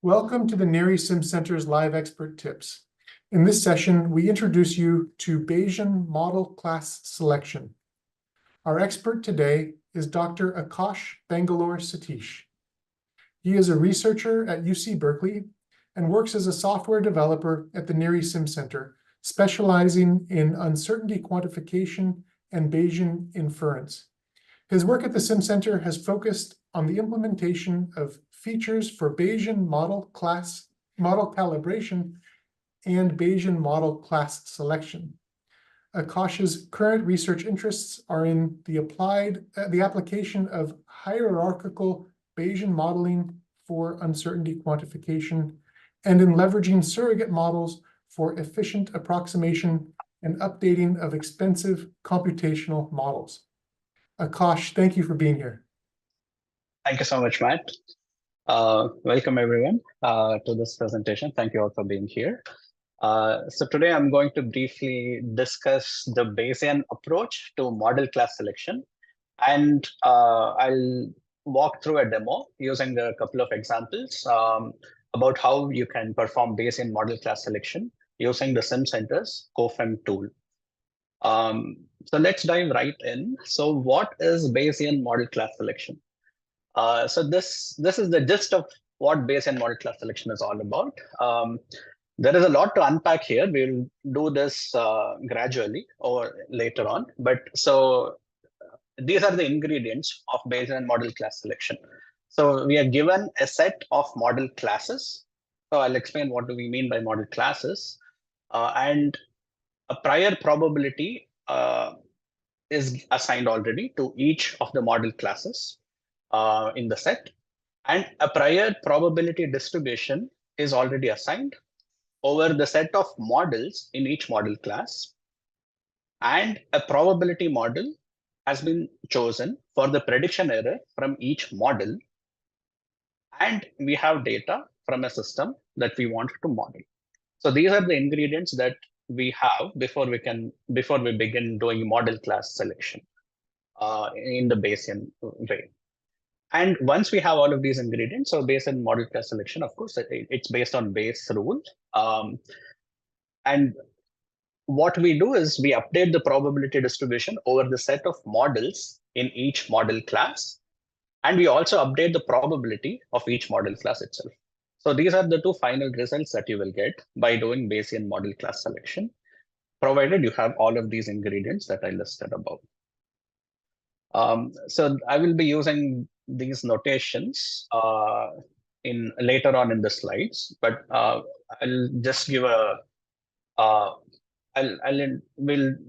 Welcome to the NHERI SimCenter's Live Expert Tips. In this session, we introduce you to Bayesian model class selection. Our expert today is Dr. Aakash Bangalore Satish. He is a researcher at UC Berkeley and works as a software developer at the NHERI SimCenter, specializing in uncertainty quantification and Bayesian inference. His work at the SimCenter has focused on the implementation of features for Bayesian model calibration and Bayesian model class selection. Aakash's current research interests are in the application of hierarchical Bayesian modeling for uncertainty quantification and in leveraging surrogate models for efficient approximation and updating of expensive computational models. Aakash, thank you for being here. Thank you so much, Matt. Welcome everyone to this presentation. Thank you all for being here. So today I'm going to briefly discuss the Bayesian approach to model class selection, and I'll walk through a demo using a couple of examples about how you can perform Bayesian model class selection using the SimCenter's quoFEM tool. So let's dive right in. So what is Bayesian model class selection? So this is the gist of what Bayesian model class selection is all about. There is a lot to unpack here. We'll do this gradually or later on. But so these are the ingredients of Bayesian model class selection. So we are given a set of model classes. So I'll explain what do we mean by model classes. And a prior probability is assigned already to each of the model classes in the set, and a prior probability distribution is already assigned over the set of models in each model class, and a probability model has been chosen for the prediction error from each model, and we have data from a system that we want to model. So these are the ingredients that we have before we begin doing model class selection in the Bayesian way. And once we have all of these ingredients, so Bayesian model class selection, of course, it's based on Bayes' rule. And what we do is we update the probability distribution over the set of models in each model class. And we also update the probability of each model class itself. So these are the two final results that you will get by doing Bayesian model class selection, provided you have all of these ingredients that I listed above. So I will be using these notations later on in the slides, but I'll just give we'll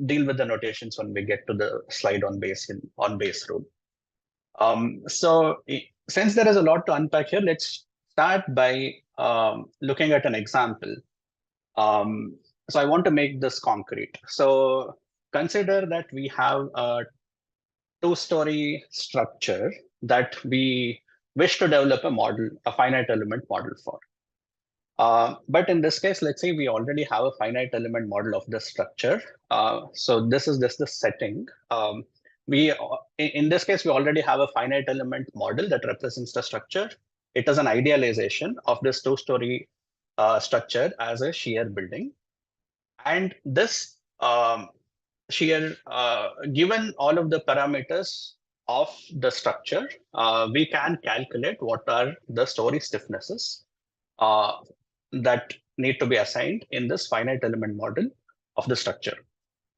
deal with the notations when we get to the slide on Bayes' rule. So since there is a lot to unpack here, let's start by looking at an example. So I want to make this concrete. So consider that we have a two-story structure that we wish to develop a finite element model for. But in this case, let's say we already have a finite element model of the structure. So this is just the setting. In this case, we already have a finite element model that represents the structure. It is an idealization of this two-story structure as a shear building. And this shear, given all of the parameters of the structure, we can calculate what are the story stiffnesses that need to be assigned in this finite element model of the structure.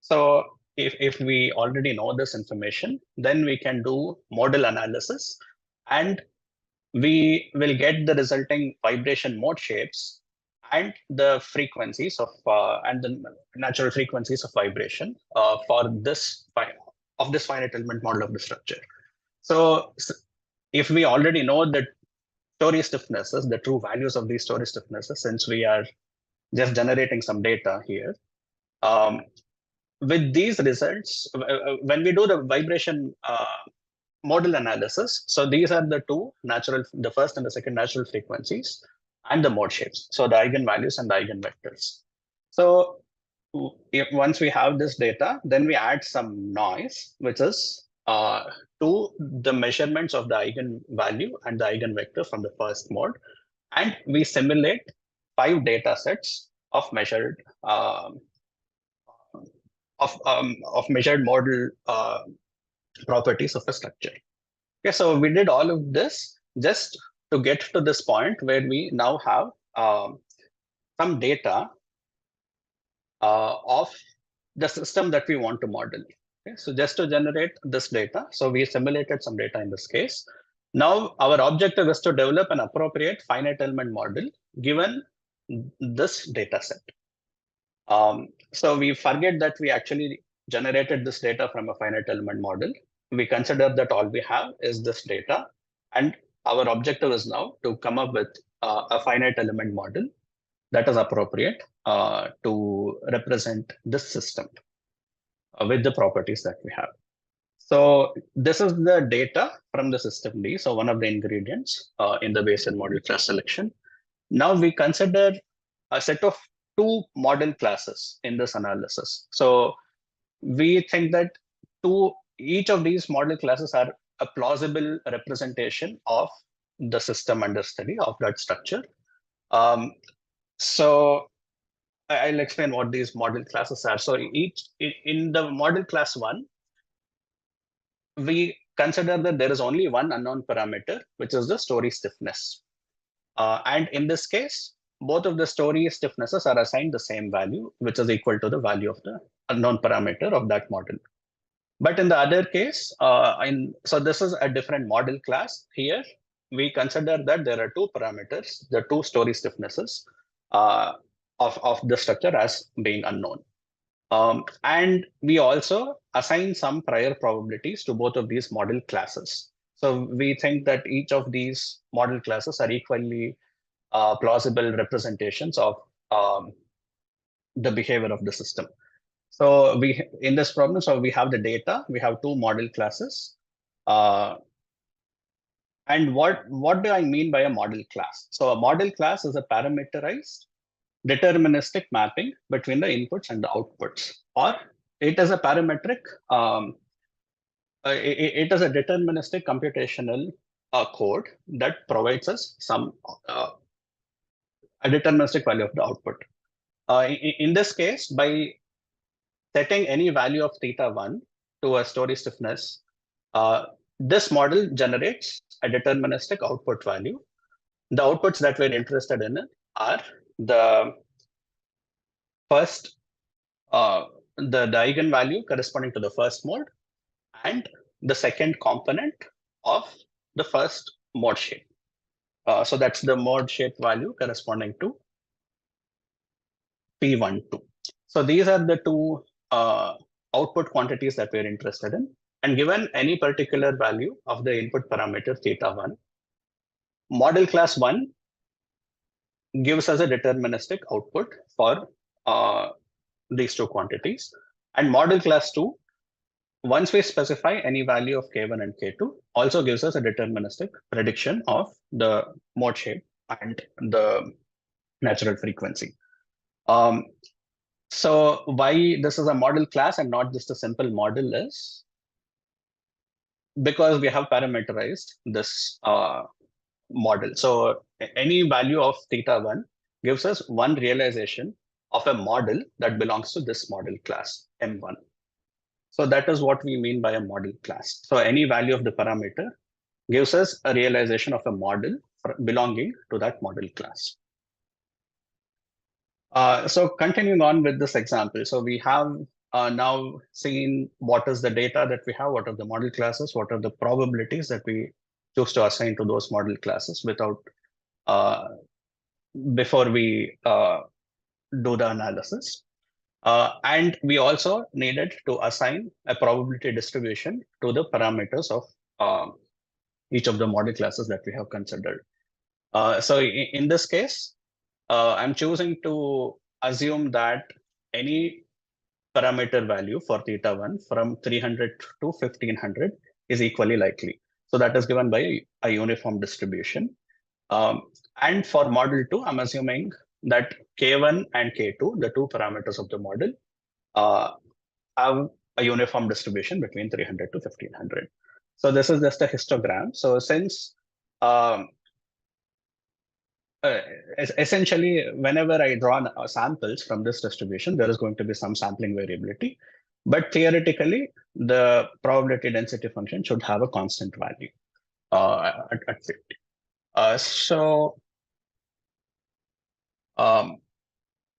So if we already know this information, then we can do modal analysis, and we will get the resulting vibration mode shapes and the frequencies of and the natural frequencies of vibration for this finite element model of the structure. So if we already know the story stiffnesses, the true values of these story stiffnesses, since we are just generating some data here, with these results, when we do the vibration modal analysis, so these are the first and the second natural frequencies and the mode shapes, so the eigenvalues and the eigenvectors. So once we have this data, then we add some noise, which is to the measurements of the eigenvalue and the eigenvector from the first mode, and we simulate 5 data sets of measured measured model properties of a structure. Okay, so we did all of this just to get to this point where we now have some data of the system that we want to model. Okay, so just to generate this data, so we simulated some data in this case. Now our objective is to develop an appropriate finite element model given this data set. So we forget that we actually generated this data from a finite element model. We consider that all we have is this data, and our objective is now to come up with a finite element model that is appropriate to represent this system with the properties that we have. So this is the data from the system D, so one of the ingredients in the Bayesian model class selection. Now we consider a set of 2 model classes in this analysis. So we think that each of these model classes are a plausible representation of the system under study of that structure. So I'll explain what these model classes are. So in the model class 1, we consider that there is only one unknown parameter, which is the story stiffness. And in this case, both of the story stiffnesses are assigned the same value, which is equal to the value of the unknown parameter of that model. But in the other case, so this is a different model class. Here, we consider that there are 2 parameters, the 2 story stiffnesses of the structure as being unknown. And we also assign some prior probabilities to both of these model classes. So we think that each of these model classes are equally plausible representations of the behavior of the system. So in this problem, so we have the data, we have 2 model classes. And what do I mean by a model class? So a model class is a parameterized deterministic mapping between the inputs and the outputs, or it is a parametric, it is a deterministic computational code that provides us some a deterministic value of the output. In this case, by setting any value of θ1 to a story stiffness, this model generates a deterministic output value. The outputs that we're interested in are the first, the eigenvalue corresponding to the first mode, and the second component of the first mode shape. So that's the mode shape value corresponding to P12. So these are the 2 output quantities that we're interested in. And given any particular value of the input parameter θ1, model class 1 gives us a deterministic output for these 2 quantities. And model class 2, once we specify any value of K1 and K2, also gives us a deterministic prediction of the mode shape and the natural frequency. So why this is a model class and not just a simple model is because we have parameterized this model. So any value of θ1 gives us one realization of a model that belongs to this model class, M1. So that is what we mean by a model class. So any value of the parameter gives us a realization of a model belonging to that model class. So continuing on with this example, so we have now seen what is the data that we have, what are the model classes, what are the probabilities that we choose to assign to those model classes before we do the analysis. And we also needed to assign a probability distribution to the parameters of each of the model classes that we have considered. So in this case, I'm choosing to assume that any parameter value for θ1 from 300 to 1500 is equally likely. So that is given by a uniform distribution. And for model 2, I'm assuming that K1 and K2, the 2 parameters of the model, have a uniform distribution between 300 to 1500. So this is just a histogram. So since essentially, whenever I draw samples from this distribution, there is going to be some sampling variability. But theoretically, the probability density function should have a constant value at 50.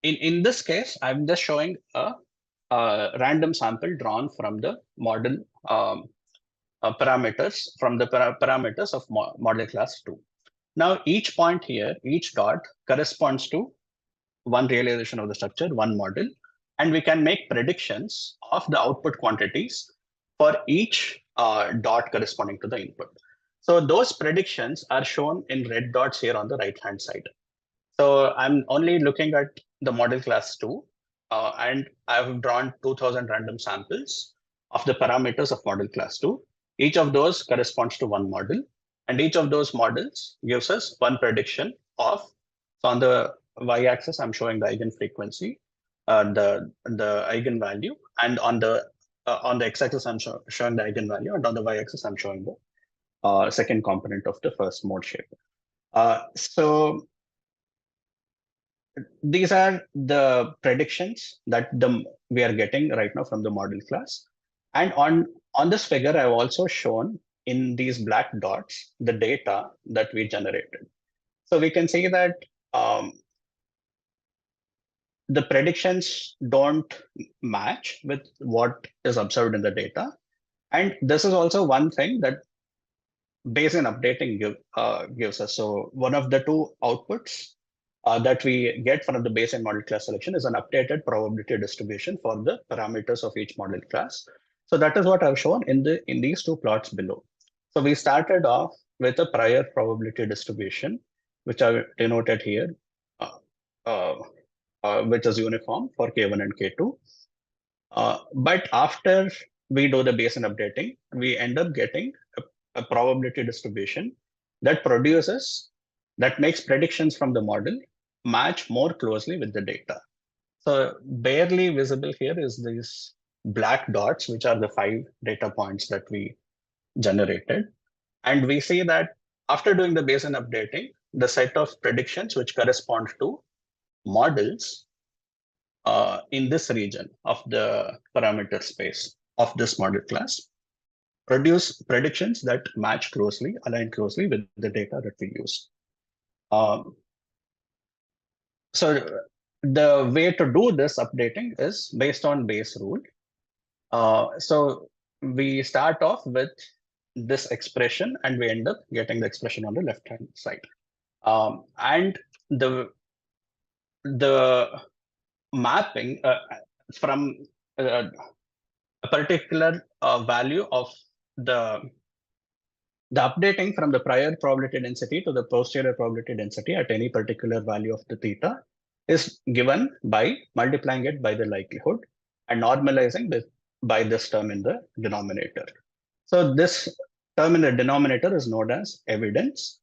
In this case, I'm just showing a random sample drawn from the model parameters, from the parameters of model class 2. Now, each point here, each dot corresponds to one realization of the structure, one model, and we can make predictions of the output quantities for each dot corresponding to the input. So those predictions are shown in red dots here on the right-hand side. So I'm only looking at the model class 2, and I've drawn 2000 random samples of the parameters of model class 2. Each of those corresponds to one model, and each of those models gives us one prediction of, so on the y-axis, I'm showing the eigenfrequency, the eigenvalue, and on the x-axis, I'm showing the eigenvalue, and on the y-axis, I'm showing the second component of the first mode shape. So these are the predictions that we are getting right now from the model class. And on this figure, I've also shown in these black dots the data that we generated. So we can see that the predictions don't match with what is observed in the data. And this is also one thing that Bayesian updating gives us. So one of the two outputs that we get from the Bayesian model class selection is an updated probability distribution for the parameters of each model class. So that is what I've shown in these two plots below. So we started off with a prior probability distribution, which I denoted here, which is uniform for K1 and K2. But after we do the Bayesian updating, we end up getting a probability distribution that makes predictions from the model match more closely with the data. So barely visible here is these black dots, which are the 5 data points that we generated. And we see that after doing the Bayesian updating, the set of predictions which correspond to models in this region of the parameter space of this model class produce predictions that align closely with the data that we use. So the way to do this updating is based on Bayes rule. So we start off with this expression and we end up getting the expression on the left-hand side. And the mapping from a particular value of the updating from the prior probability density to the posterior probability density at any particular value of the theta is given by multiplying it by the likelihood and normalizing this by this term in the denominator. So this term in the denominator is known as evidence.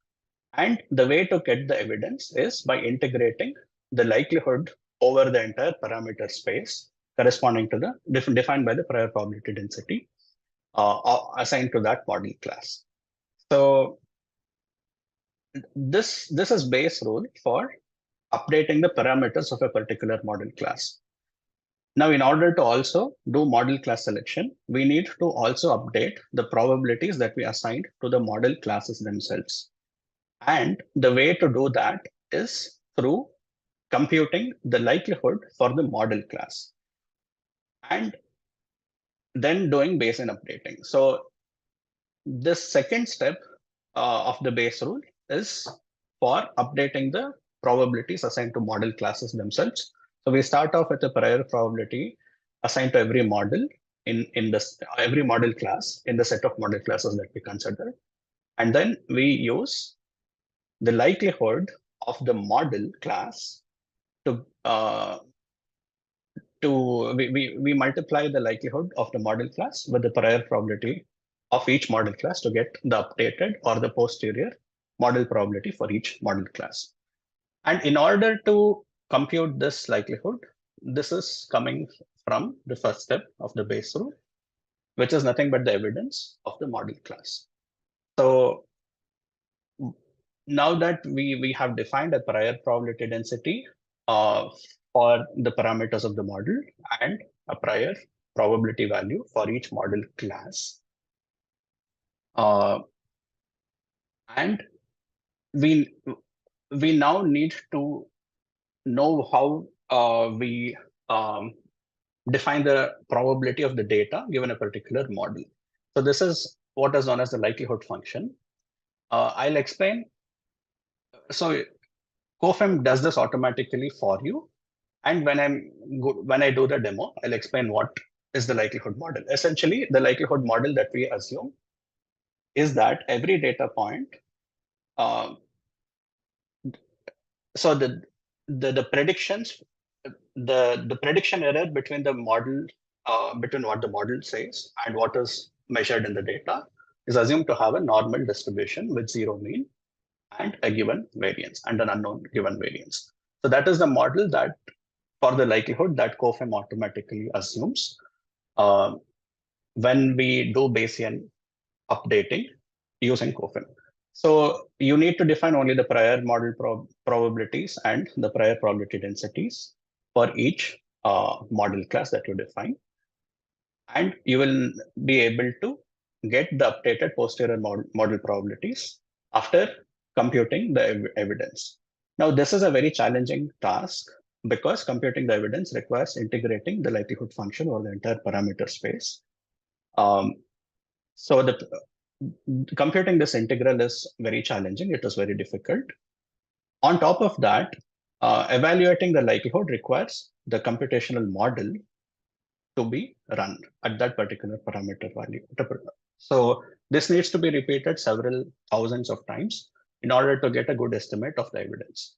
And the way to get the evidence is by integrating the likelihood over the entire parameter space corresponding to the defined by the prior probability density assigned to that model class. So this is Bayes rule for updating the parameters of a particular model class. Now, in order to also do model class selection, we need to also update the probabilities that we assigned to the model classes themselves. And the way to do that is through computing the likelihood for the model class and then doing Bayesian updating. So this second step of the Bayes rule is for updating the probabilities assigned to model classes themselves. So we start off with a prior probability assigned to every model in this every model class in the set of model classes that we consider. And then we use the likelihood of the model class to we multiply the likelihood of the model class with the prior probability of each model class to get the updated or the posterior model probability for each model class. And in order to compute this likelihood, this is coming from the first step of the Bayes rule, which is nothing but the evidence of the model class. So now that we have defined a prior probability density for the parameters of the model and a prior probability value for each model class. And we now need to know how we define the probability of the data given a particular model. So this is what is known as the likelihood function. I'll explain. So quoFEM does this automatically for you. And when I do the demo, I'll explain what is the likelihood model. Essentially, the likelihood model that we assume is that every data point, so the predictions, the prediction error between the model, between what the model says and what is measured in the data is assumed to have a normal distribution with zero mean and a given variance and an unknown given variance. So that is the model that for the likelihood that quoFEM automatically assumes when we do Bayesian updating using quoFEM. So you need to define only the prior model probabilities and the prior probability densities for each model class that you define. And you will be able to get the updated posterior model probabilities after computing the evidence. Now, this is a very challenging task because computing the evidence requires integrating the likelihood function over the entire parameter space. So computing this integral is very challenging. It is very difficult. On top of that, evaluating the likelihood requires the computational model to be run at that particular parameter value. So this needs to be repeated several thousands of times in order to get a good estimate of the evidence.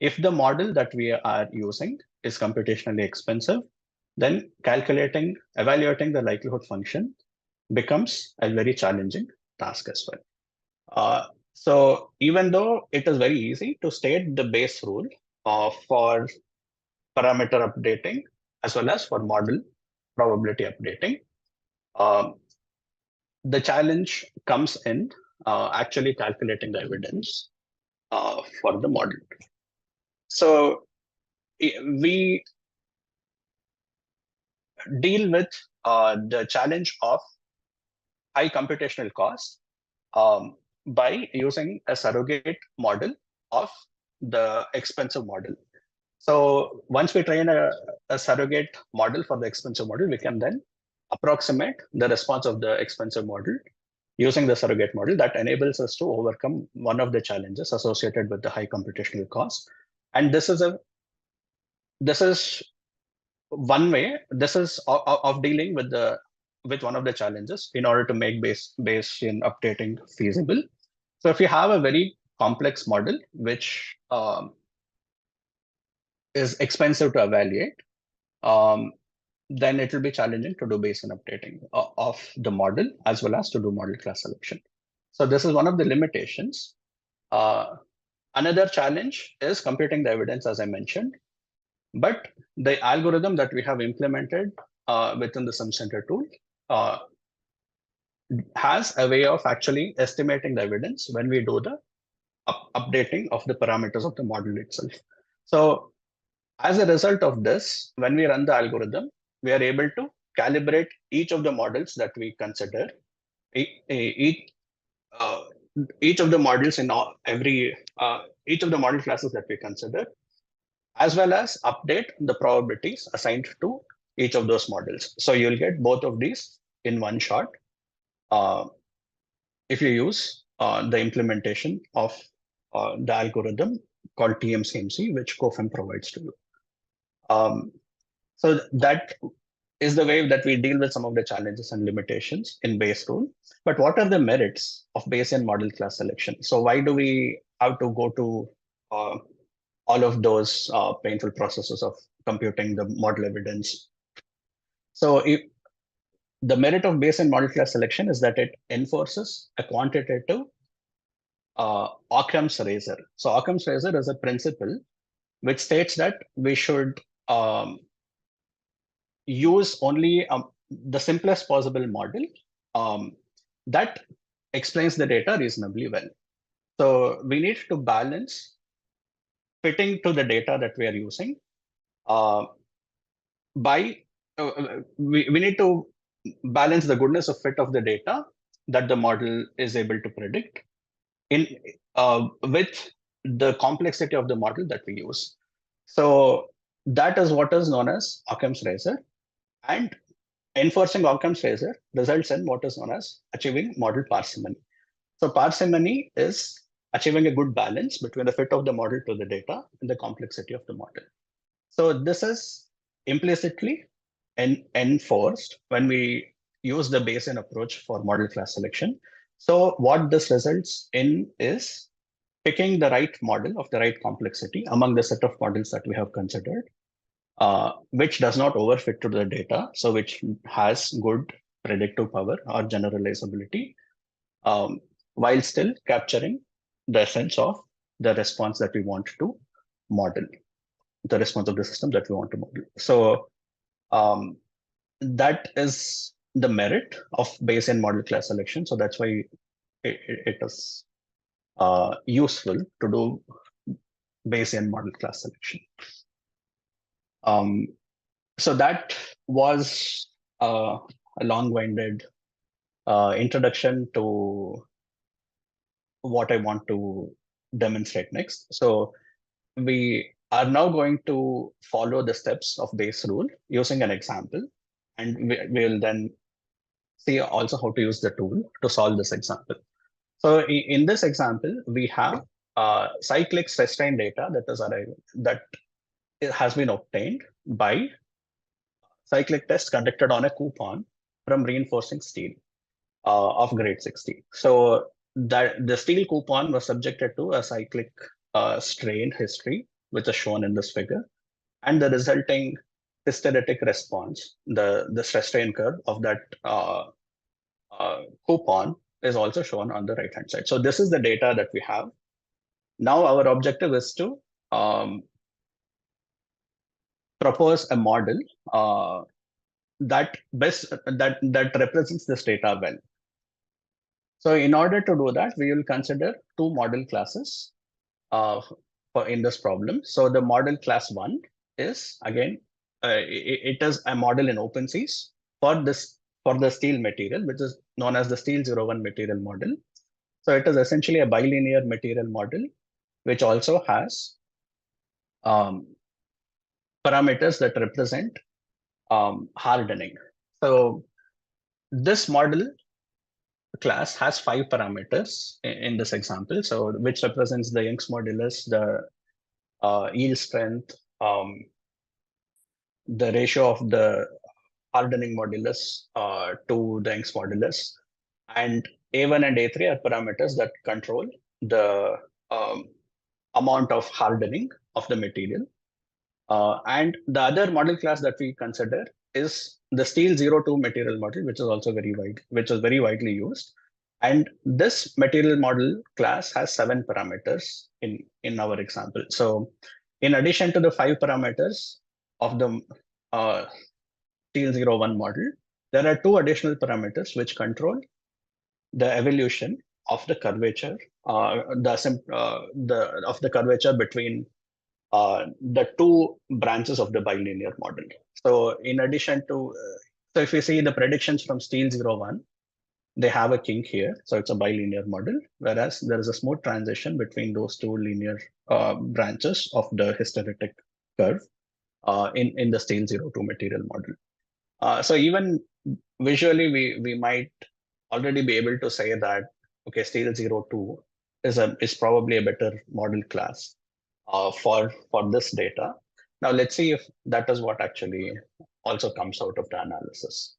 If the model that we are using is computationally expensive, then evaluating the likelihood function becomes a very challenging task as well. So even though it is very easy to state the base rule for parameter updating as well as for model probability updating, the challenge comes in actually calculating the evidence for the model. So we deal with the challenge of high computational cost by using a surrogate model of the expensive model. So once we train a surrogate model for the expensive model, we can then approximate the response of the expensive model using the surrogate model. That enables us to overcome one of the challenges associated with the high computational cost. And this is one way. This is of dealing with one of the challenges in order to make Bayesian updating feasible. So if you have a very complex model which is expensive to evaluate, then it will be challenging to do Bayesian updating of the model as well as to do model class selection. So this is one of the limitations. Another challenge is computing the evidence, as I mentioned. But the algorithm that we have implemented within the SimCenter tool has a way of actually estimating the evidence when we do the updating of the parameters of the model itself. So as a result of this, when we run the algorithm, we are able to calibrate each of the models that we consider, each of the models in each of the model classes that we consider, as well as update the probabilities assigned to each of those models. So you'll get both of these in one shot if you use the implementation of the algorithm called TM-CMC, which quoFEM provides to you. So that is the way that we deal with some of the challenges and limitations in Bayes rule. But what are the merits of Bayesian model class selection? So why do we have to go to all of those painful processes of computing the model evidence? So the merit of Bayesian model class selection is that it enforces a quantitative Occam's razor. So Occam's razor is a principle which states that we should use only the simplest possible model that explains the data reasonably well. So we need to balance fitting to the data that we are using by we need to balance the goodness of fit of the data that the model is able to predict in with the complexity of the model that we use. So that is what is known as Occam's razor, and enforcing Occam's razor results in what is known as achieving model parsimony. So parsimony is achieving a good balance between the fit of the model to the data and the complexity of the model. So this is implicitly enforced when we use the Bayesian approach for model class selection. So what this results in is picking the right model of the right complexity among the set of models that we have considered, which does not overfit to the data, so which has good predictive power or generalizability, while still capturing the essence of the response that we want to model, the response of the system that we want to model. So that is the merit of Bayesian model class selection. So that's why it is useful to do Bayesian model class selection. So that was a long-winded introduction to what I want to demonstrate next. So we are now going to follow the steps of Bayes' rule using an example, and we will then see also how to use the tool to solve this example. So in this example, we have cyclic stress strain data that has been obtained by cyclic tests conducted on a coupon from reinforcing steel of grade 60. So that the steel coupon was subjected to a cyclic strain history, which is shown in this figure, and the resulting hysteretic response, the stress strain curve of that coupon is also shown on the right hand side. So this is the data that we have. Now our objective is to propose a model that represents this data well. So in order to do that, we will consider two model classes in this problem. So the model class 1 is, again, it is a model in OpenSeas for the steel material, which is known as the steel 01 material model. So it is essentially a bilinear material model, which also has parameters that represent hardening. So this model class has 5 parameters in this example, so which represents the Young's modulus, the yield strength, the ratio of the hardening modulus to the Young's modulus, and A1 and A3 are parameters that control the amount of hardening of the material. And the other model class that we consider is the steel 02 material model, which is also very widely used. And this material model class has 7 parameters in our example. So in addition to the 5 parameters of the steel 01 model, there are 2 additional parameters which control the evolution of the curvature, of the curvature between the 2 branches of the bilinear model. So in addition to, so if you see the predictions from steel 01, they have a kink here. So it's a bilinear model, whereas there is a smooth transition between those 2 linear branches of the hysteretic curve in the steel 02 material model. So even visually, we might already be able to say that, okay, steel 02 is probably a better model class for this data. Now let's see if that is what actually also comes out of the analysis.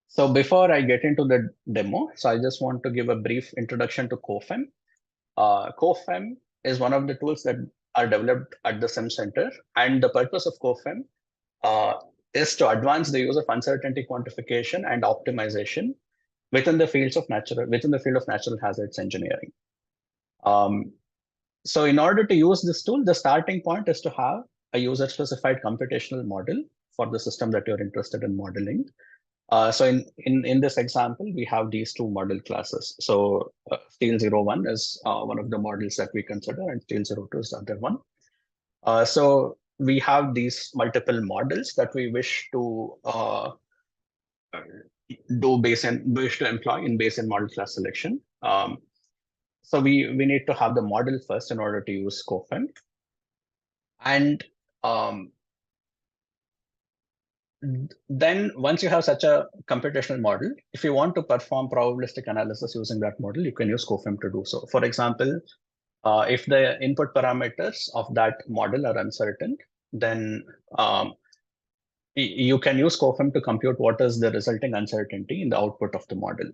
So before I get into the demo, so I just want to give a brief introduction to quoFEM. quoFEM is one of the tools that are developed at the SimCenter, and the purpose of quoFEM is to advance the use of uncertainty quantification and optimization within the field of natural hazards engineering. So in order to use this tool, the starting point is to have a user-specified computational model for the system that you're interested in modeling. So in this example, we have these two model classes. So steel01 is one of the models that we consider, and steel02 is the other one. So we have these multiple models that we wish to wish to employ in Bayesian model class selection. So we need to have the model first in order to use quoFEM. And then once you have such a computational model, if you want to perform probabilistic analysis using that model, you can use quoFEM to do so. For example, if the input parameters of that model are uncertain, then you can use quoFEM to compute what is the resulting uncertainty in the output of the model.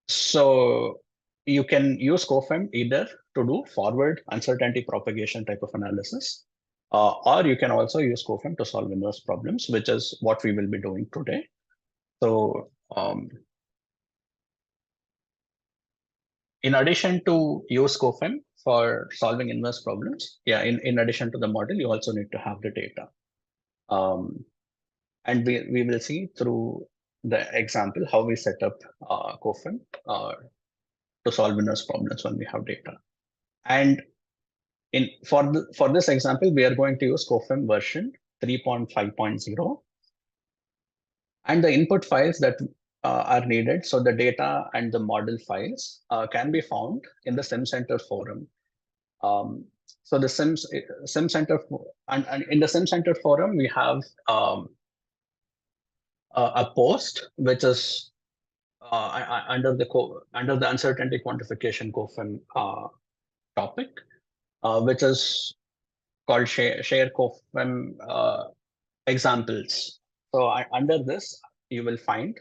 So you can use quoFEM either to do forward uncertainty propagation type of analysis, or you can also use quoFEM to solve inverse problems, which is what we will be doing today. So in addition to use quoFEM for solving inverse problems, in addition to the model, you also need to have the data. And we will see through the example how we set up quoFEM to solve inverse problems when we have data. And for this example, we are going to use quoFEM version 3.5.0. And the input files that are needed, so the data and the model files can be found in the SimCenter forum. So the SimCenter, and in the SimCenter forum, we have a post which is under the uncertainty quantification quoFEM topic, which is called share quoFEM examples. So under this, you will find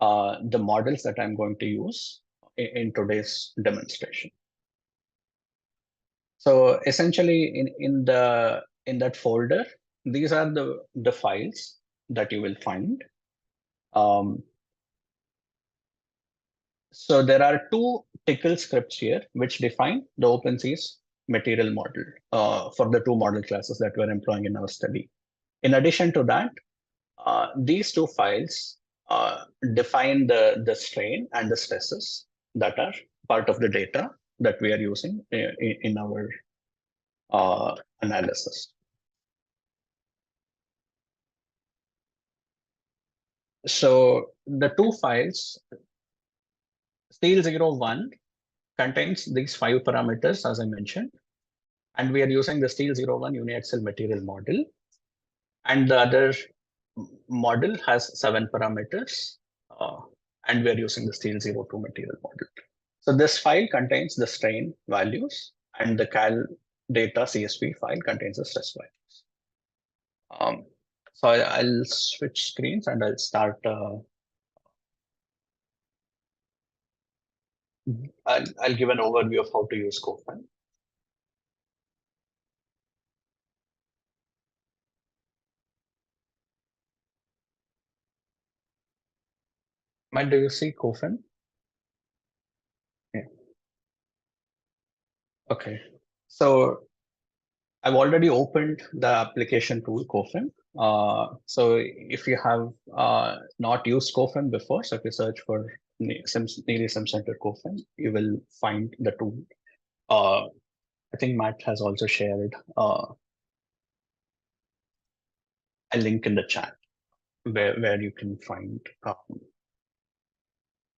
the models that I'm going to use in today's demonstration. So essentially, in that folder, these are the files that you will find. So there are two tickle scripts here which define the OpenSea's material model for the two model classes that we're employing in our study. In addition to that, these two files define the strain and the stresses that are part of the data that we are using in our analysis. So the two files, steel01 contains these 5 parameters, as I mentioned, and we are using the steel01 uniaxial material model. And the other model has 7 parameters, and we are using the steel02 material model. So this file contains the strain values, and the cal data CSV file contains the stress values. So I'll switch screens and I'll start. I'll give an overview of how to use quoFEM. Matt, do you see quoFEM? Yeah. Okay. So I've already opened the application tool quoFEM. So if you have not used quoFEM before, so if you search for NHERI SimCenter quoFEM, you will find the tool. I think Matt has also shared a link in the chat where you can find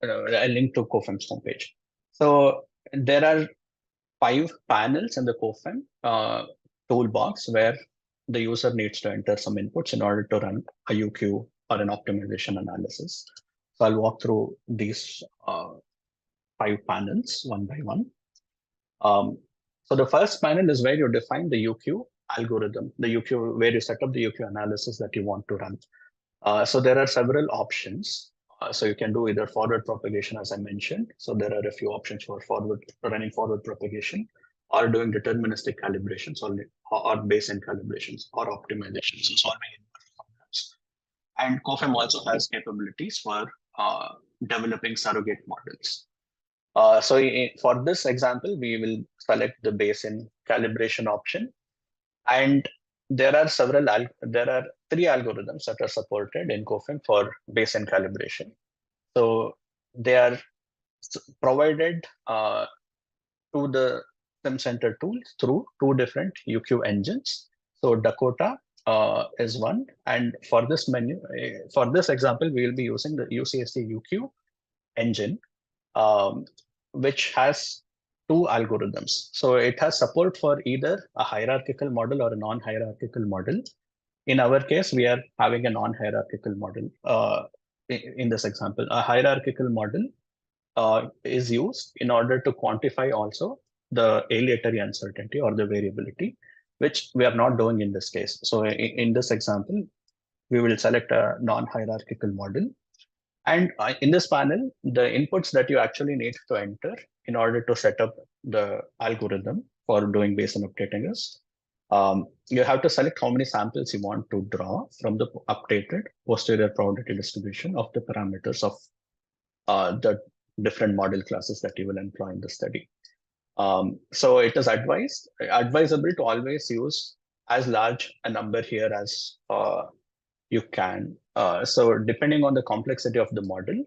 a link to quoFEM's homepage. So there are 5 panels in the quoFEM toolbox where the user needs to enter some inputs in order to run a UQ or an optimization analysis. So I'll walk through these 5 panels one by one. So the first panel is where you define the UQ algorithm, the UQ, where you set up the UQ analysis that you want to run. So there are several options. So you can do either forward propagation, as I mentioned. So there are a few options for running forward propagation, or doing deterministic calibrations, or Bayesian calibrations, or optimizations, so solving inverse problems. And quoFEM also has capabilities for developing surrogate models. So for this example, we will select the Bayesian calibration option. And there are three algorithms that are supported in quoFEM for Bayesian calibration. So they are provided to the SimCenter tools through two different UQ engines. So Dakota is one, and for this for this example, we will be using the UCSD UQ engine, which has two algorithms. So it has support for either a hierarchical model or a non-hierarchical model. In our case, we are having a non-hierarchical model in this example. A hierarchical model is used in order to quantify also the aleatory uncertainty or the variability, which we are not doing in this case. So in this example, we will select a non-hierarchical model. And in this panel, the inputs that you actually need to enter in order to set up the algorithm for doing Bayesian updating is you have to select how many samples you want to draw from the updated posterior probability distribution of the parameters of the different model classes that you will employ in the study. So it is advisable to always use as large a number here as you can. So depending on the complexity of the model,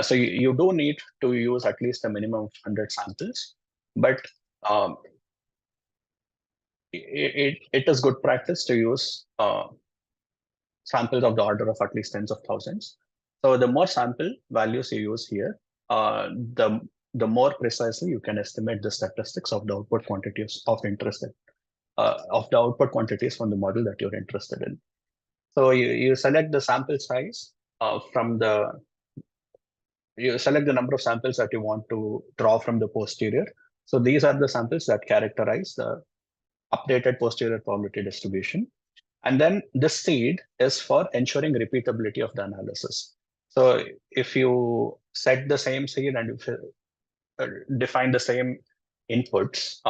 so you do need to use at least a minimum of 100 samples, but it is good practice to use samples of the order of at least tens of thousands. So the more sample values you use here, the more precisely you can estimate the statistics of the output quantities of interest of the output quantities from the model that you're interested in. So you select the sample size you select the number of samples that you want to draw from the posterior. So these are the samples that characterize the updated posterior probability distribution. And then this seed is for ensuring repeatability of the analysis. So if you set the same seed and if you define the same inputs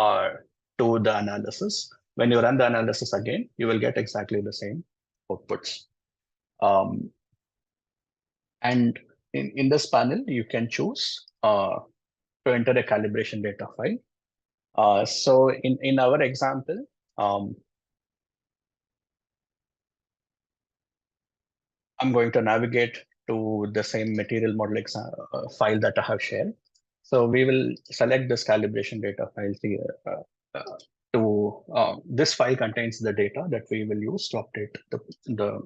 to the analysis, when you run the analysis again, you will get exactly the same outputs. And in this panel, you can choose to enter a calibration data file. So in our example, I'm going to navigate to the same material model file that I have shared. So we will select this calibration data file here. This file contains the data that we will use to update the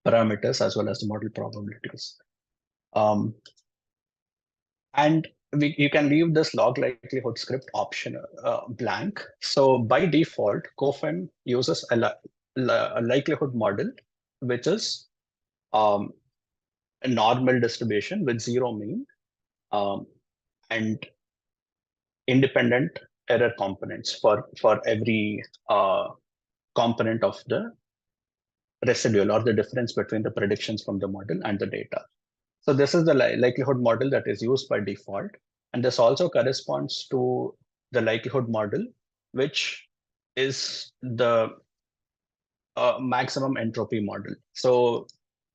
parameters as well as the model probabilities. And you can leave this log likelihood script option blank. So by default, quoFEM uses a likelihood model, which is a normal distribution with zero mean and independent error components for every component of the residual or the difference between the predictions from the model and the data. So this is the likelihood model that is used by default. And this also corresponds to the likelihood model, which is the maximum entropy model. So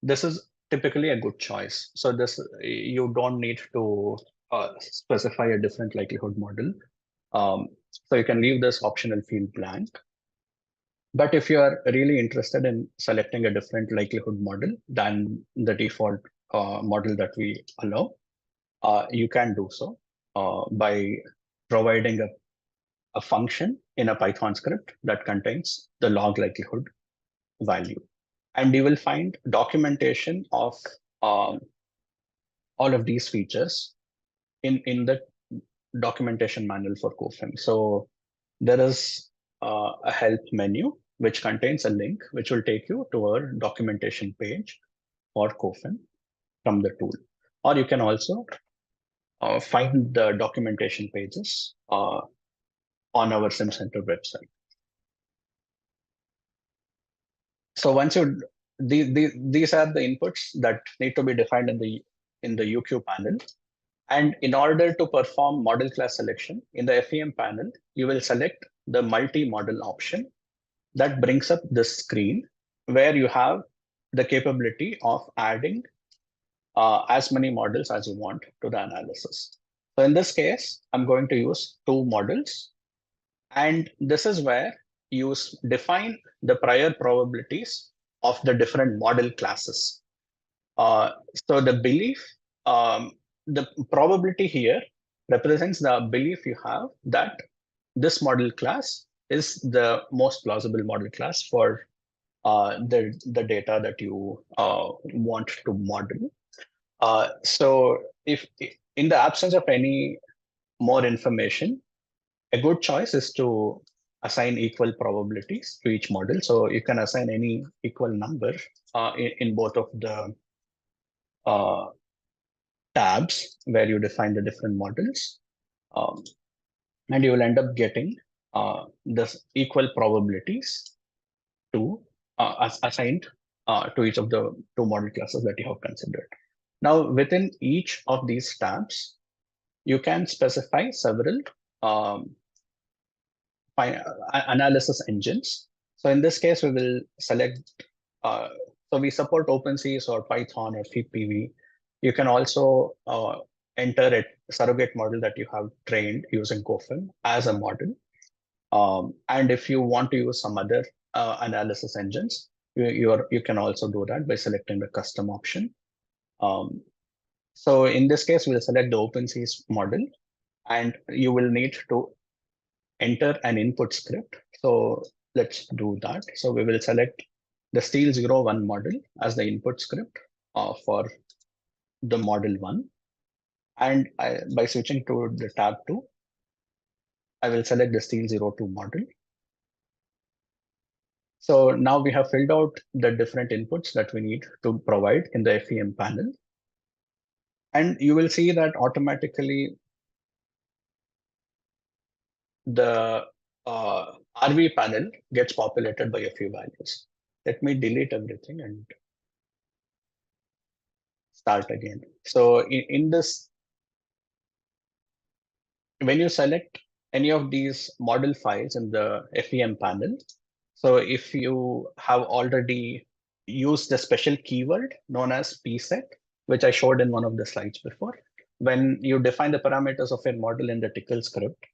this is typically a good choice. So you don't need to specify a different likelihood model. So you can leave this optional field blank. But if you are really interested in selecting a different likelihood model than the default model that we allow, you can do so by providing a function in a Python script that contains the log likelihood value. And you will find documentation of all of these features in the documentation manual for quoFEM. So there is a help menu which contains a link which will take you to our documentation page for quoFEM from the tool. Or you can also find the documentation pages on our SimCenter website. So once these are the inputs that need to be defined in the UQ panel. And in order to perform model class selection in the FEM panel, you will select the multi-model option that brings up this screen where you have the capability of adding as many models as you want to the analysis. So in this case, I'm going to use two models. And this is where define the prior probabilities of the different model classes. So the belief, the probability here represents the belief you have that this model class is the most plausible model class for the data that you want to model. So if in the absence of any more information, a good choice is to assign equal probabilities to each model. So you can assign any equal number in both of the tabs where you define the different models. And you will end up getting the equal probabilities to assigned to each of the two model classes that you have considered. Now, within each of these tabs, you can specify several analysis engines. So in this case, we will select, so we support OpenCS or Python or FPV. You can also enter a surrogate model that you have trained using quoFEM as a model. And if you want to use some other analysis engines, you can also do that by selecting the custom option. So in this case, we'll select the OpenCS model, and you will need to enter an input script. So let's do that. So we will select the Steel01 model as the input script for the model 1. And by switching to the tab 2, I will select the Steel02 model. So now we have filled out the different inputs that we need to provide in the FEM panel. And you will see that automatically the RV panel gets populated by a few values. Let me delete everything and start again. So in this, when you select any of these model files in the FEM panel, so if you have already used the special keyword known as pset, which I showed in one of the slides before, when you define the parameters of your model in the Tickle script,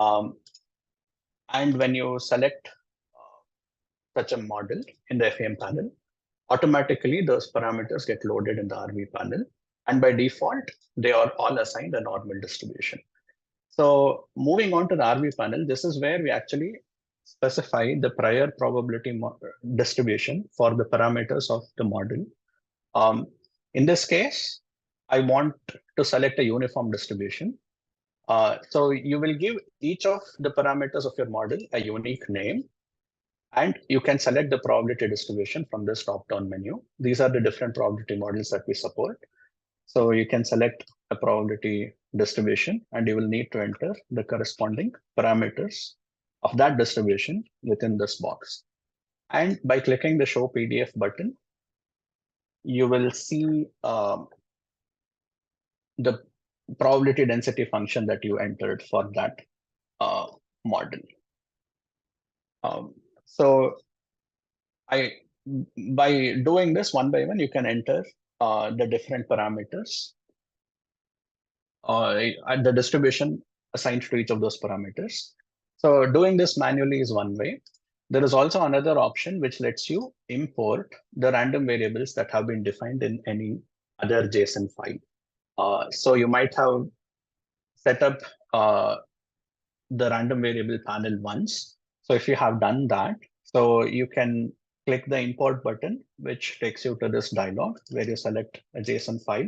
and when you select such a model in the FEM panel, automatically those parameters get loaded in the RV panel. And by default, they are all assigned a normal distribution. So moving on to the RV panel, this is where we actually specify the prior probability distribution for the parameters of the model. In this case, I want to select a uniform distribution. So you will give each of the parameters of your model a unique name, and you can select the probability distribution from this drop-down menu. These are the different probability models that we support. So you can select a probability distribution, and you will need to enter the corresponding parameters of that distribution within this box. And by clicking the Show PDF button, you will see the probability density function that you entered for that model. So by doing this one by one, you can enter the different parameters, and the distribution assigned to each of those parameters. So doing this manually is one way. There is also another option which lets you import the random variables that have been defined in any other JSON file. So you might have set up the random variable panel once. So if you have done that, so you can click the import button, which takes you to this dialog where you select a JSON file,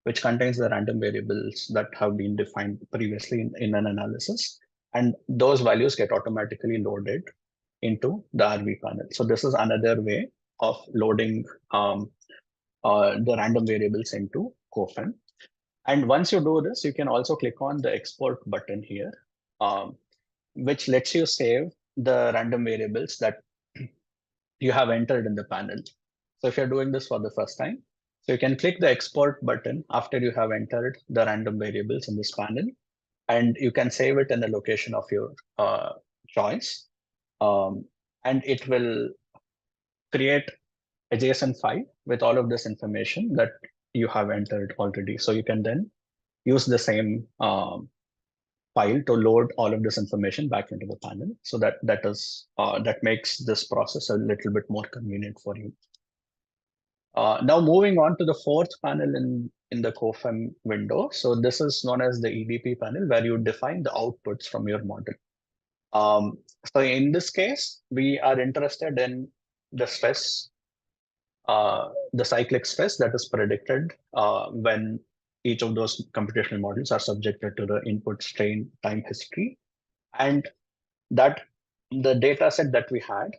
which contains the random variables that have been defined previously in an analysis. And those values get automatically loaded into the RV panel. So this is another way of loading the random variables into quoFEM. And once you do this, you can also click on the export button here, which lets you save the random variables that you have entered in the panel. So if you're doing this for the first time, so you can click the export button after you have entered the random variables in this panel, and you can save it in the location of your choice. And it will create a JSON file with all of this information that you have entered already. So you can then use the same file to load all of this information back into the panel. So that makes this process a little bit more convenient for you. Now moving on to the fourth panel in the quoFEM window. So this is known as the EDP panel, where you define the outputs from your model. So in this case, we are interested in the stress, the cyclic stress that is predicted when each of those computational models are subjected to the input strain time history, and that the data set that we had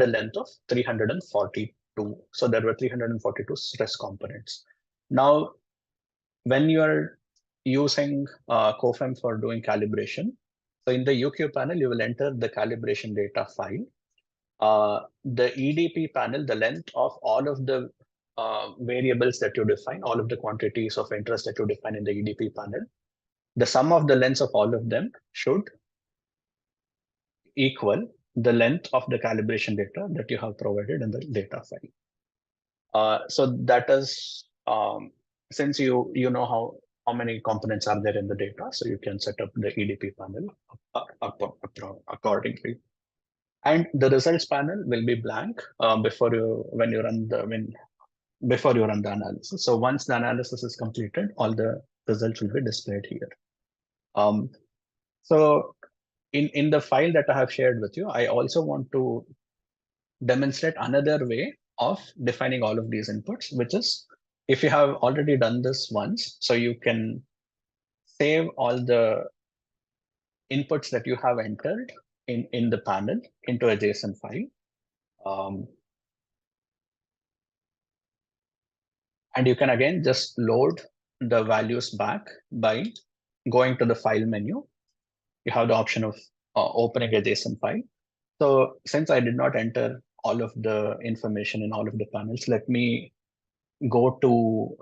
a length of 342. So there were 342 stress components. Now, when you are using quoFEM for doing calibration, so in the UQ panel, you will enter the calibration data file. The EDP panel, the length of all of the variables that you define, all of the quantities of interest that you define in the EDP panel, the sum of the lengths of all of them should equal the length of the calibration data that you have provided in the data file. So that is, since you know how many components are there in the data, so you can set up the EDP panel accordingly. And the results panel will be blank before you run the analysis. So once the analysis is completed, all the results will be displayed here. So in the file that I have shared with you, I also want to demonstrate another way of defining all of these inputs, which is if you have already done this once, so you can save all the inputs that you have entered in the panel into a JSON file. And you can again just load the values back by going to the file menu. You have the option of opening a JSON file. So since I did not enter all of the information in all of the panels, let me go to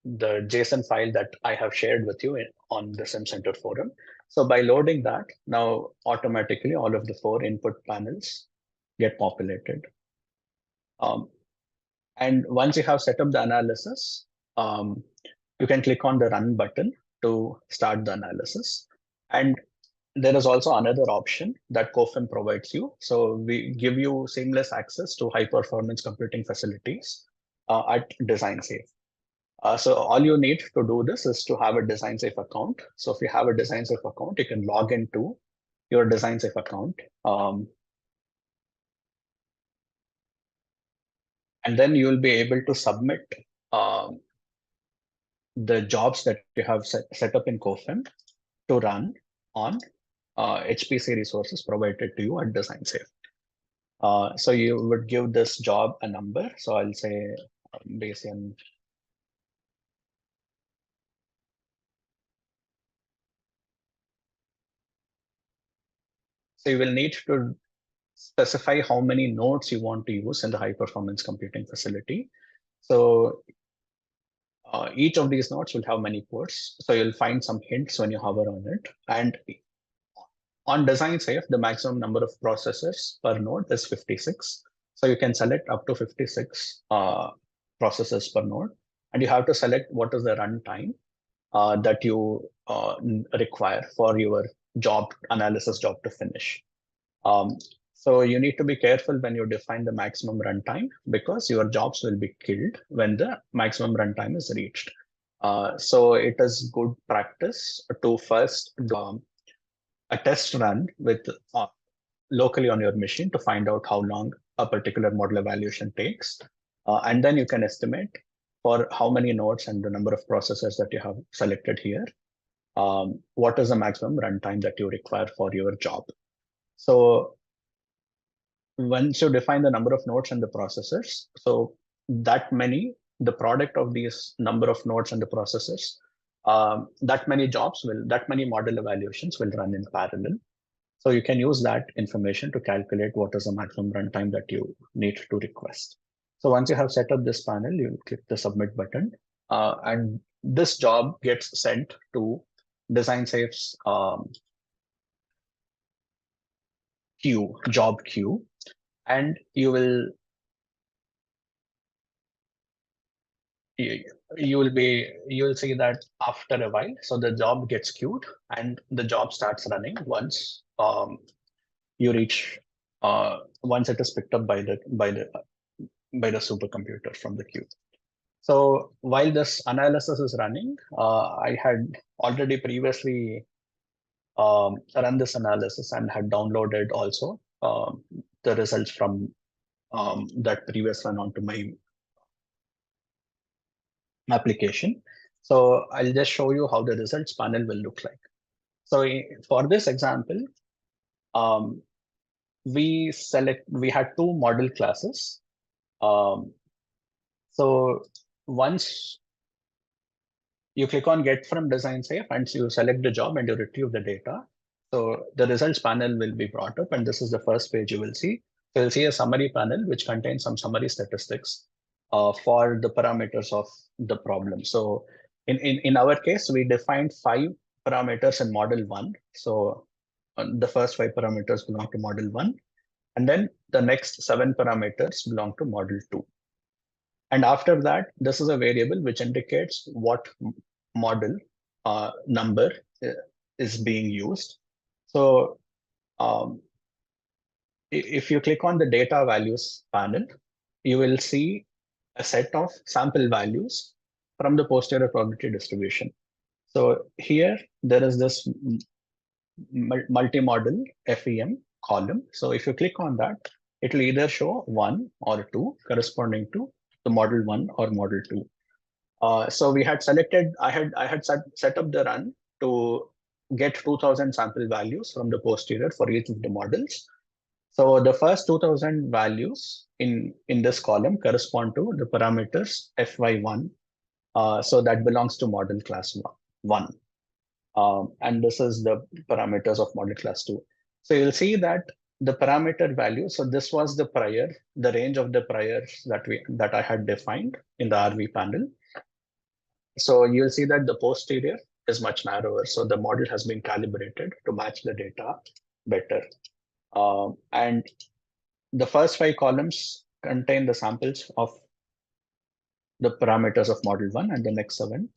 the JSON file that I have shared with you on the SimCenter forum. So by loading that, now automatically all of the 4 input panels get populated. And once you have set up the analysis, you can click on the run button to start the analysis. And there is also another option that quoFEM provides you. So we give you seamless access to high performance computing facilities at DesignSafe. So all you need to do this is to have a DesignSafe account. So if you have a DesignSafe account, you can log into your DesignSafe account. And then you will be able to submit the jobs that you have set up in quoFEM to run on HPC resources provided to you at DesignSafe. So you would give this job a number. So I'll say Bayesian. So you will need to specify how many nodes you want to use in the high performance computing facility. So each of these nodes will have many ports. So you'll find some hints when you hover on it. And on DesignSafe, the maximum number of processors per node is 56. So you can select up to 56 processors per node. And you have to select what is the runtime that you require for your analysis job to finish. So you need to be careful when you define the maximum runtime, because your jobs will be killed when the maximum runtime is reached. So it is good practice to first do a test run with locally on your machine to find out how long a particular model evaluation takes. And then you can estimate for how many nodes and the number of processors that you have selected here, what is the maximum runtime that you require for your job. So once you define the number of nodes and the processors, so the product of these number of nodes and the processors, that many model evaluations will run in parallel. So you can use that information to calculate what is the maximum runtime that you need to request. So once you have set up this panel, you click the submit button, and this job gets sent to DesignSafe's job queue, and you you will see that after a while, so the job gets queued and the job starts running once you reach once it is picked up by the supercomputer from the queue. So while this analysis is running, I had already previously run this analysis and had downloaded also the results from that previous run onto my application. So I'll just show you how the results panel will look like. So for this example, we had two model classes. So once you click on get from design safe and you select the job and you retrieve the data, so the results panel will be brought up, and this is the first page you will see. So you'll see a summary panel which contains some summary statistics for the parameters of the problem. So in our case, we defined 5 parameters in model 1. So the first 5 parameters belong to model 1, and then the next 7 parameters belong to model 2. And after that, this is a variable which indicates what model number is being used. So if you click on the data values panel, you will see a set of sample values from the posterior probability distribution. So here there is this multi-model FEM column. So if you click on that, it will either show 1 or 2 corresponding to the model 1 or model 2. So we had selected, I had set up the run to get 2000 sample values from the posterior for each of the models. So the first 2000 values in this column correspond to the parameters FY1. So that belongs to model class 1. And this is the parameters of model class 2. So you'll see that the parameter value, so this was the range of the priors that I had defined in the RV panel. So you'll see that the posterior is much narrower. So the model has been calibrated to match the data better. And the first 5 columns contain the samples of the parameters of model 1, and the next 7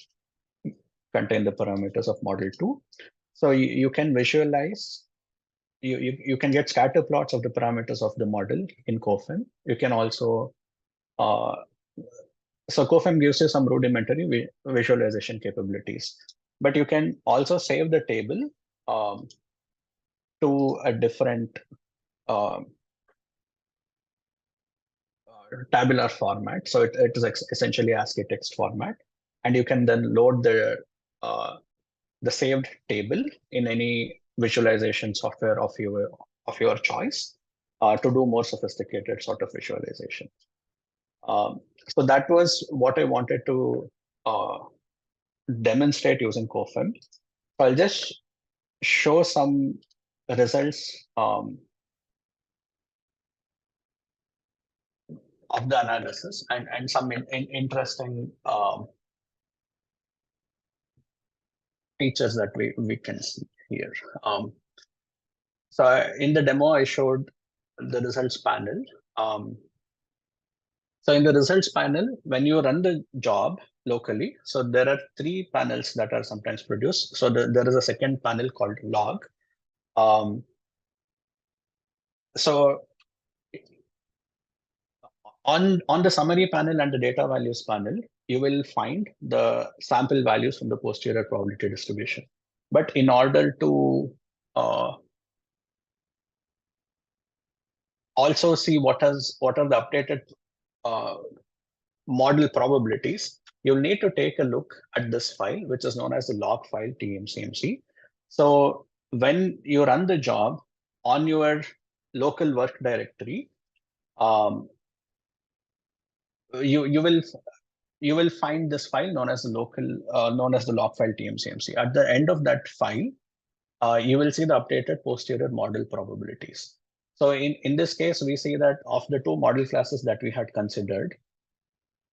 contain the parameters of model 2. So you can visualize, you can get scatter plots of the parameters of the model in quoFEM. You can also so quoFEM gives you some rudimentary visualization capabilities, but you can also save the table to a different tabular format. So it is essentially ASCII text format, and you can then load the saved table in any visualization software of your choice to do more sophisticated sort of visualization. So that was what I wanted to demonstrate using quoFEM. So I'll just show some results of the analysis and some interesting features that we can see here. So in the demo, I showed the results panel. So in the results panel, when you run the job locally, so there are 3 panels that are sometimes produced. So there is a second panel called log. So on the summary panel and the data values panel, you will find the sample values from the posterior probability distribution. But in order to also see what are the updated model probabilities, you'll need to take a look at this file, which is known as the log file tmcmc. So when you run the job on your local work directory, you will find this file known as the log file tmcmc. At the end of that file, you will see the updated posterior model probabilities. So in this case, we see that of the 2 model classes that we had considered,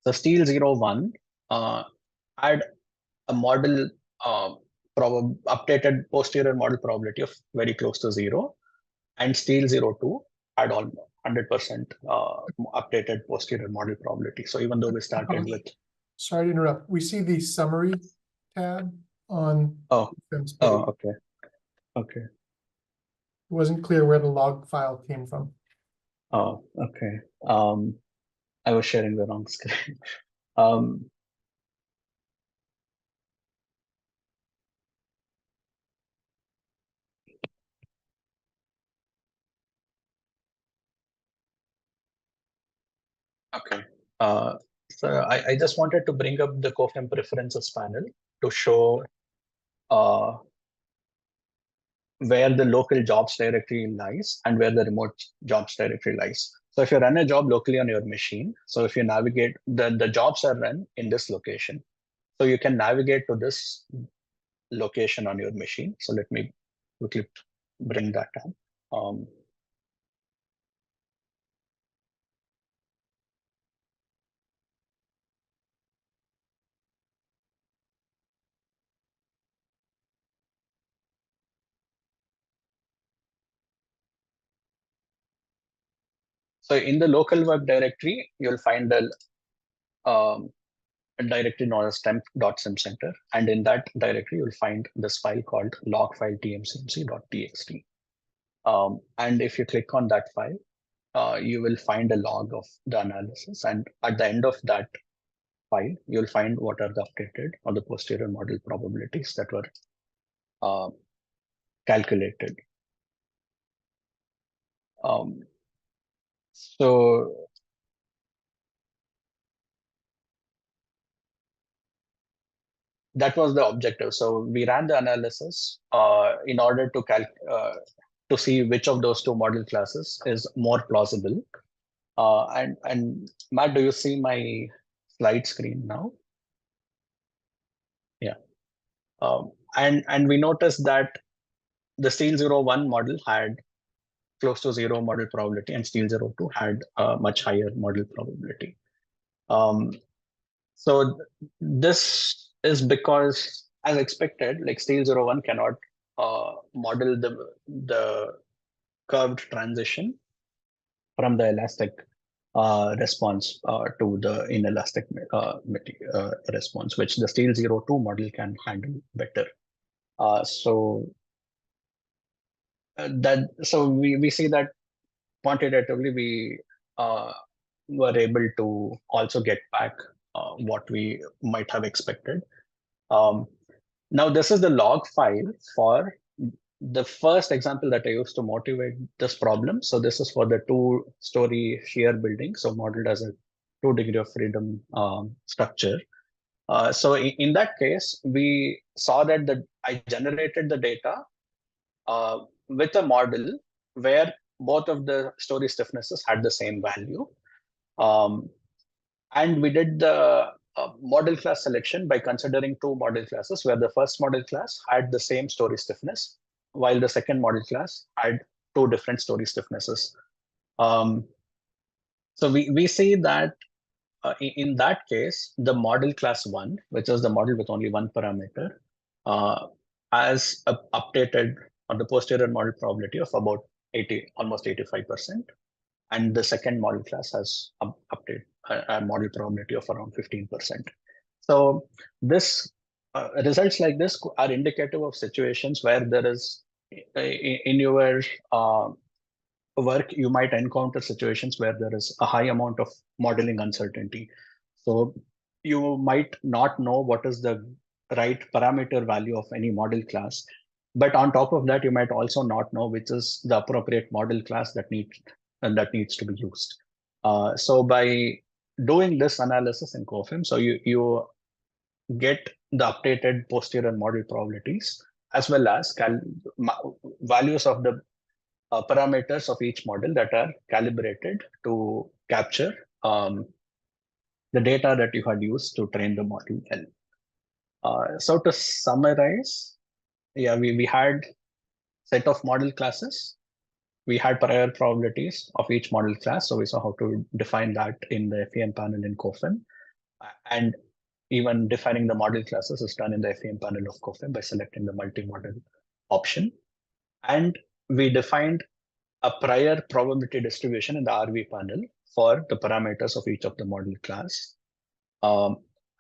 the Steel 01 had a model updated posterior model probability of very close to 0, and Steel 02 had all 100% updated posterior model probability. So even though we started with sorry to interrupt. We see the summary tab on Oh, QuoFEM's page. oh, okay. Okay. It wasn't clear where the log file came from. Oh, okay. I was sharing the wrong screen. Okay. So I just wanted to bring up the quoFEM preferences panel to show where the local jobs directory lies and where the remote jobs directory lies. So if you run a job locally on your machine, so if you navigate, the jobs are run in this location. So you can navigate to this location on your machine. So let me quickly bring that up. So in the local web directory, you'll find a directory known as temp.simcenter. And in that directory, you'll find this file called log file tmcmc.txt. And if you click on that file, you will find a log of the analysis. And at the end of that file, you'll find what are the updated or the posterior model probabilities that were calculated. So that was the objective. So we ran the analysis in order to see which of those two model classes is more plausible. And Matt, do you see my slide screen now? Yeah. And we noticed that the Steel 01 model had close to 0 model probability, and Steel 02 had a much higher model probability. So this is because, as expected, like Steel 01 cannot model the curved transition from the elastic response to the inelastic response, which the Steel 02 model can handle better. So we see that quantitatively we were able to also get back what we might have expected. Now this is the log file for the first example that I used to motivate this problem. So this is for the 2-story shear building, so modeled as a 2-degree of freedom structure. So in that case, we saw that I generated the data with a model where both of the story stiffnesses had the same value. And we did the model class selection by considering 2 model classes, where the first model class had the same story stiffness, while the second model class had 2 different story stiffnesses. So we see that in that case, the model class 1, which is the model with only 1 parameter, has updated on the posterior model probability of about almost 85%. And the second model class has updated a model probability of around 15%. So this results like this are indicative of situations where there is, in your work, you might encounter situations where there is a high amount of modeling uncertainty. So you might not know what is the right parameter value of any model class. But on top of that, you might also not know which is the appropriate model class that needs to be used. So by doing this analysis in quoFEM, so you get the updated posterior model probabilities as well as values of the parameters of each model that are calibrated to capture the data that you had used to train the model well. So to summarize, yeah, we had set of model classes. We had prior probabilities of each model class. So we saw how to define that in the FEM panel in quoFEM. And even defining the model classes is done in the FEM panel of quoFEM by selecting the multi-model option. And we defined a prior probability distribution in the RV panel for the parameters of each of the model class.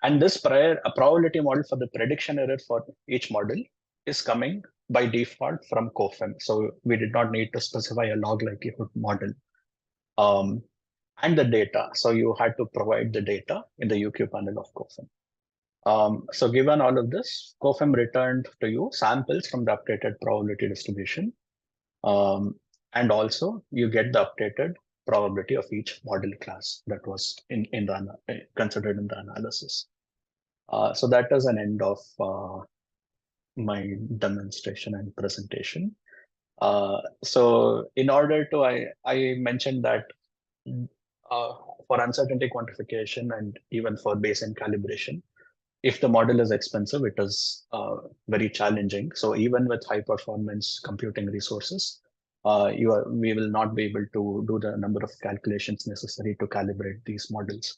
And this probability model for the prediction error for each model is coming by default from quoFEM. So we did not need to specify a log likelihood model. And the data. So you had to provide the data in the UQ panel of quoFEM. So given all of this, quoFEM returned to you samples from the updated probability distribution. And also you get the updated probability of each model class that was considered in the analysis. So that is an end of my demonstration and presentation. So in order to, I mentioned that for uncertainty quantification and even for Bayesian calibration, if the model is expensive, it is very challenging. So even with high performance computing resources, we will not be able to do the number of calculations necessary to calibrate these models.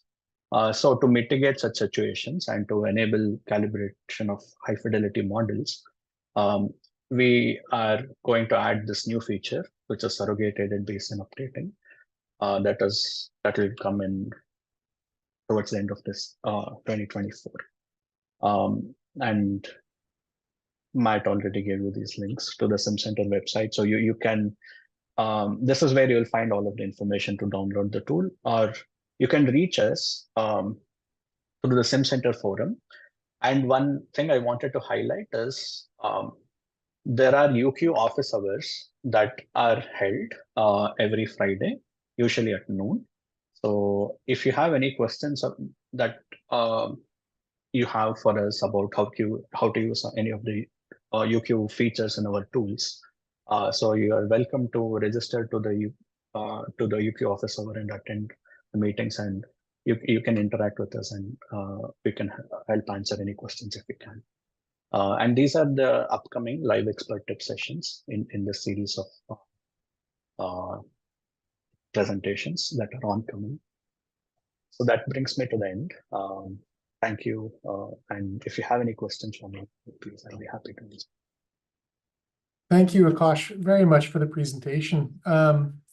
So to mitigate such situations and to enable calibration of high fidelity models, we are going to add this new feature, which is surrogate-aided Bayesian updating. That will come in towards the end of this 2024. And Matt already gave you these links to the SimCenter website. So you can, this is where you'll find all of the information to download the tool, or you can reach us through the SimCenter forum. And one thing I wanted to highlight is there are UQ office hours that are held every Friday, usually at noon. So if you have any questions that you have for us about how to use any of the UQ features in our tools, so you are welcome to register to the UQ office hour and attend the meetings, and you can interact with us, and we can help answer any questions if we can. And these are the upcoming live expert tip sessions in the series of presentations that are oncoming. So that brings me to the end. Thank you. And if you have any questions for me, please, I'll be happy to answer. Thank you, Aakash, very much for the presentation,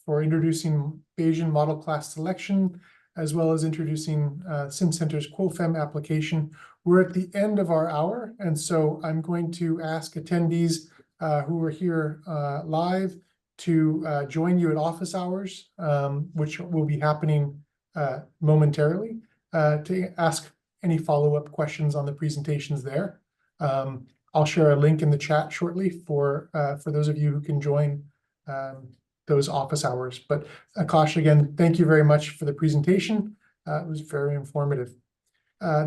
for introducing Bayesian model class selection, as well as introducing SimCenter's quoFEM application. We're at the end of our hour, and so I'm going to ask attendees who are here live to join you at office hours, which will be happening momentarily, to ask any follow-up questions on the presentations there. I'll share a link in the chat shortly for those of you who can join those office hours. But Aakash, again, thank you very much for the presentation. It was very informative.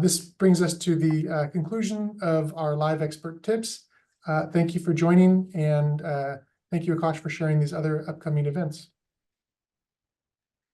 This brings us to the conclusion of our live expert tips. Thank you for joining, and thank you, Aakash, for sharing these other upcoming events.